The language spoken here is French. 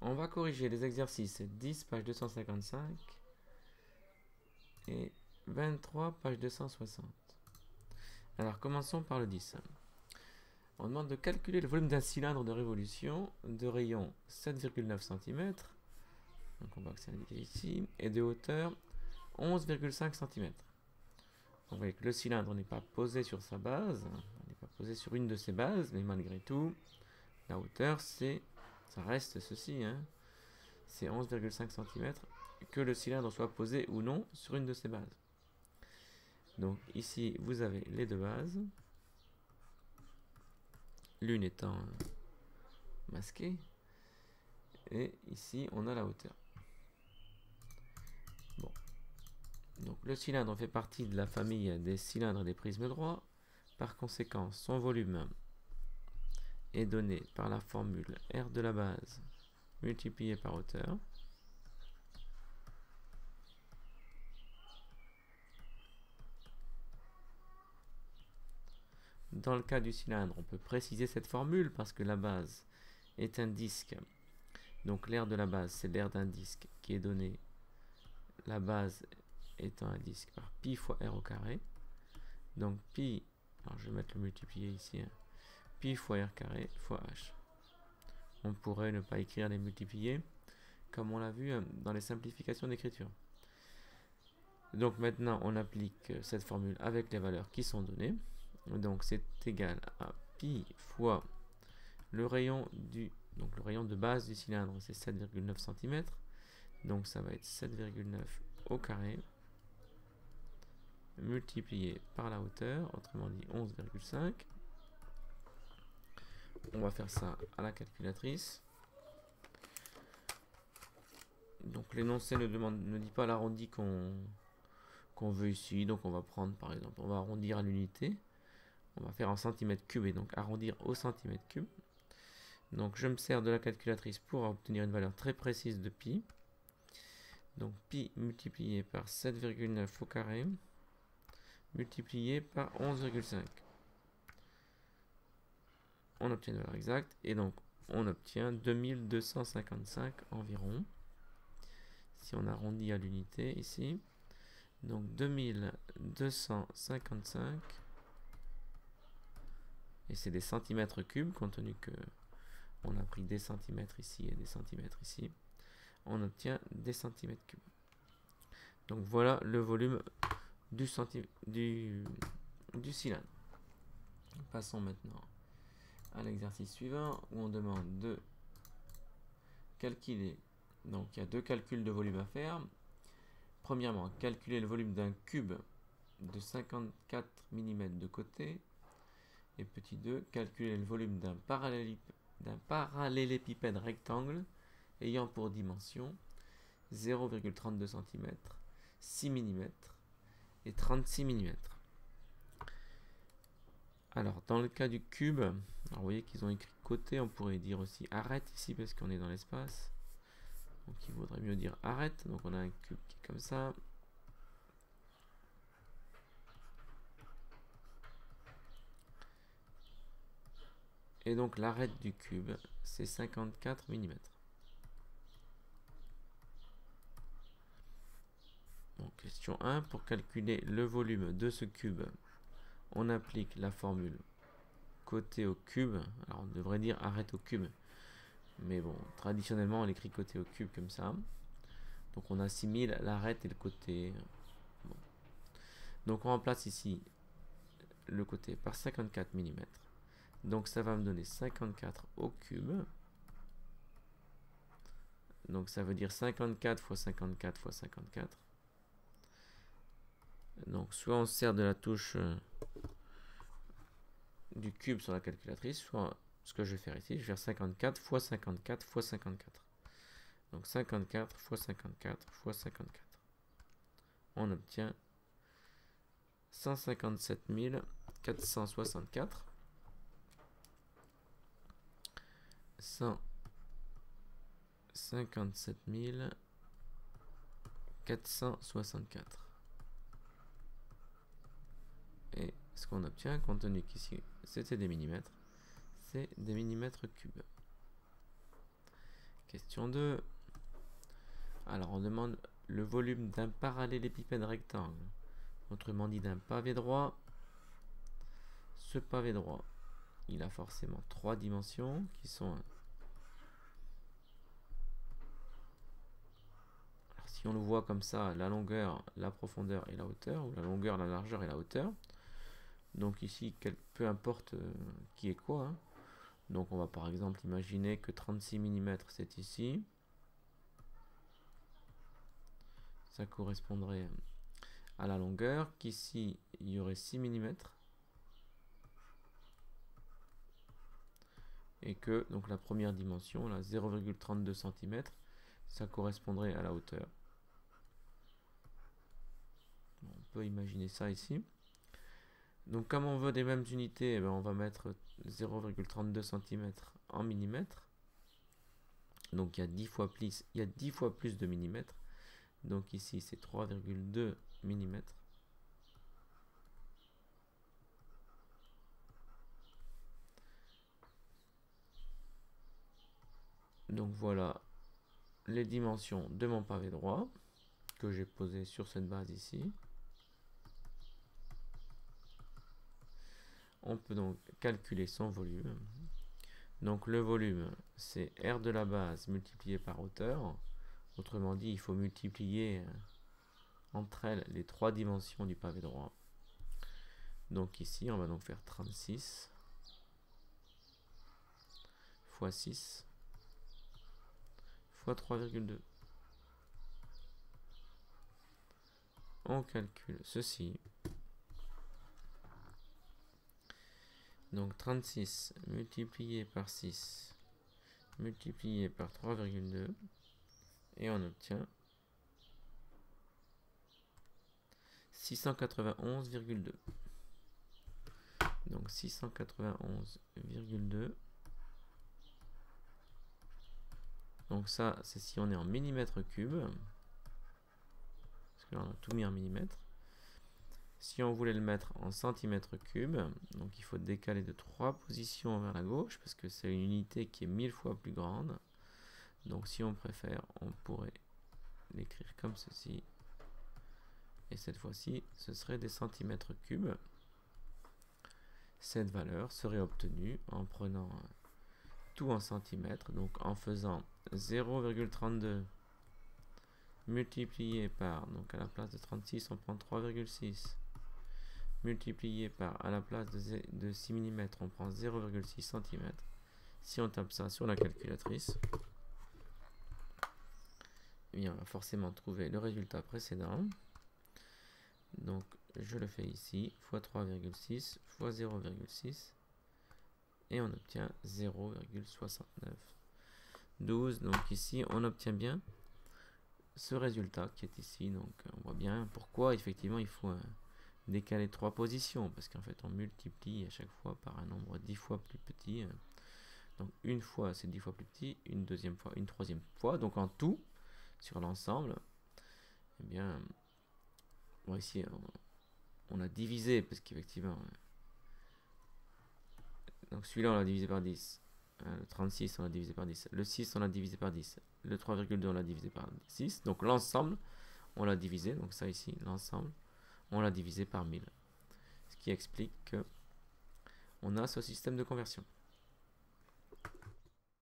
On va corriger les exercices 10, page 255 et 23, page 260. Alors commençons par le 10. On demande de calculer le volume d'un cylindre de révolution de rayon 7,9 cm, donc on voit que c'est indiqué ici, et de hauteur 11,5 cm. Donc vous voyez que le cylindre n'est pas posé sur sa base, il n'est pas posé sur une de ses bases, mais malgré tout, la hauteur, ça reste ceci, hein, c'est 11,5 cm, que le cylindre soit posé ou non sur une de ses bases. Donc ici, vous avez les deux bases, l'une étant masquée, et ici, on a la hauteur. Bon. Donc le cylindre fait partie de la famille des cylindres des prismes droits. Par conséquent, son volume est donné par la formule R de la base multiplié par hauteur. Dans le cas du cylindre, on peut préciser cette formule parce que la base est un disque. Donc l'aire de la base, c'est l'aire d'un disque qui est donné, la base étant un disque, par pi fois r au carré. Donc pi, alors je vais mettre le multiplié ici, hein, pi fois r carré fois h. On pourrait ne pas écrire les multipliés, comme on l'a vu dans les simplifications d'écriture. Donc maintenant, on applique cette formule avec les valeurs qui sont données. Donc c'est égal à pi fois le rayon de base du cylindre, c'est 7,9 cm. Donc ça va être 7,9 au carré multiplié par la hauteur, autrement dit 11,5. On va faire ça à la calculatrice. Donc l'énoncé ne dit pas l'arrondi qu'on veut ici. Donc on va prendre par exemple, on va arrondir à l'unité. On va faire en centimètres cubes et donc arrondir au centimètre cube. Donc je me sers de la calculatrice pour obtenir une valeur très précise de pi. Donc pi multiplié par 7,9 au carré multiplié par 11,5. On obtient une valeur exacte et donc on obtient 2255 environ. Si on arrondit à l'unité ici, donc 2255, et c'est des centimètres cubes compte tenu que on a pris des centimètres ici et des centimètres ici, on obtient des centimètres cubes. Donc voilà le volume du cylindre. Passons maintenant à l'exercice suivant où on demande de calculer. Donc il y a deux calculs de volume à faire. Premièrement, calculer le volume d'un cube de 54 mm de côté. Et petit 2, calculer le volume d'un parallélépipède rectangle ayant pour dimension 0,32 cm, 6 mm et 36 mm. Alors, dans le cas du cube, alors vous voyez qu'ils ont écrit côté, on pourrait dire aussi arrête ici parce qu'on est dans l'espace. Donc il vaudrait mieux dire arrête. Donc on a un cube qui est comme ça. Et donc l'arête du cube, c'est 54 mm. Donc question 1, pour calculer le volume de ce cube, on applique la formule côté au cube. Alors on devrait dire arrête au cube. Mais bon, traditionnellement on écrit côté au cube comme ça. Donc on assimile l'arête et le côté. Bon. Donc on remplace ici le côté par 54 mm. Donc ça va me donner 54 au cube. Donc ça veut dire 54 fois 54 fois 54. Donc soit on se sert de la touche du cube sur la calculatrice, soit ce que je vais faire ici, je vais faire 54 fois 54 fois 54. Donc 54 fois 54 fois 54. On obtient 157 464. 157 464. Et ce qu'on obtient, compte tenu qu'ici c'était des millimètres, c'est des millimètres cubes. Question 2. Alors on demande le volume d'un parallélépipède rectangle, autrement dit d'un pavé droit. Ce pavé droit, il a forcément 3 dimensions qui sont... Alors, si on le voit comme ça, la longueur, la profondeur et la hauteur, ou la longueur, la largeur et la hauteur. Donc ici, peu importe qui est quoi. Hein. Donc on va par exemple imaginer que 36 mm c'est ici. Ça correspondrait à la longueur, qu'ici il y aurait 6 mm. Et que donc la première dimension, là 0,32 cm, ça correspondrait à la hauteur. On peut imaginer ça ici. Donc comme on veut des mêmes unités, eh ben, on va mettre 0,32 cm en millimètres. Donc il y a 10 fois plus de millimètres. Donc ici c'est 3,2 mm. Donc voilà les dimensions de mon pavé droit que j'ai posé sur cette base ici. On peut donc calculer son volume. Donc le volume, c'est R de la base multiplié par hauteur. Autrement dit, il faut multiplier entre elles les 3 dimensions du pavé droit. Donc ici, on va donc faire 36 fois 6 fois 3,2. On calcule ceci. Donc 36 multiplié par 6 multiplié par 3,2 et on obtient 691,2. Donc 691,2. Donc ça, c'est si on est en millimètres cubes. Parce que là, on a tout mis en millimètres. Si on voulait le mettre en centimètres cubes, donc il faut décaler de 3 positions vers la gauche, parce que c'est une unité qui est 1000 fois plus grande. Donc si on préfère, on pourrait l'écrire comme ceci. Et cette fois-ci, ce serait des centimètres cubes. Cette valeur serait obtenue en prenant tout en centimètres, donc en faisant 0,32 multiplié par, donc à la place de 36, on prend 3,6 multiplié par, à la place de 6 mm, on prend 0,6 cm. Si on tape ça sur la calculatrice, eh bien, on va forcément trouver le résultat précédent. Donc je le fais ici, fois 3,6 fois 0,6 et on obtient 0,6912. Donc ici on obtient bien ce résultat qui est ici. Donc on voit bien pourquoi effectivement il faut décaler 3 positions, parce qu'en fait on multiplie à chaque fois par un nombre 10 fois plus petit. Donc une fois c'est 10 fois plus petit, une deuxième fois, une troisième fois. Donc en tout, sur l'ensemble, eh bien, bon, ici on a divisé, parce qu'effectivement, donc celui-là on l'a divisé par 10, le 36 on l'a divisé par 10, le 6 on l'a divisé par 10, le 3,2 on l'a divisé par 6, donc l'ensemble on l'a divisé, donc ça ici, l'ensemble, on l'a divisé par 1000. Ce qui explique que on a ce système de conversion.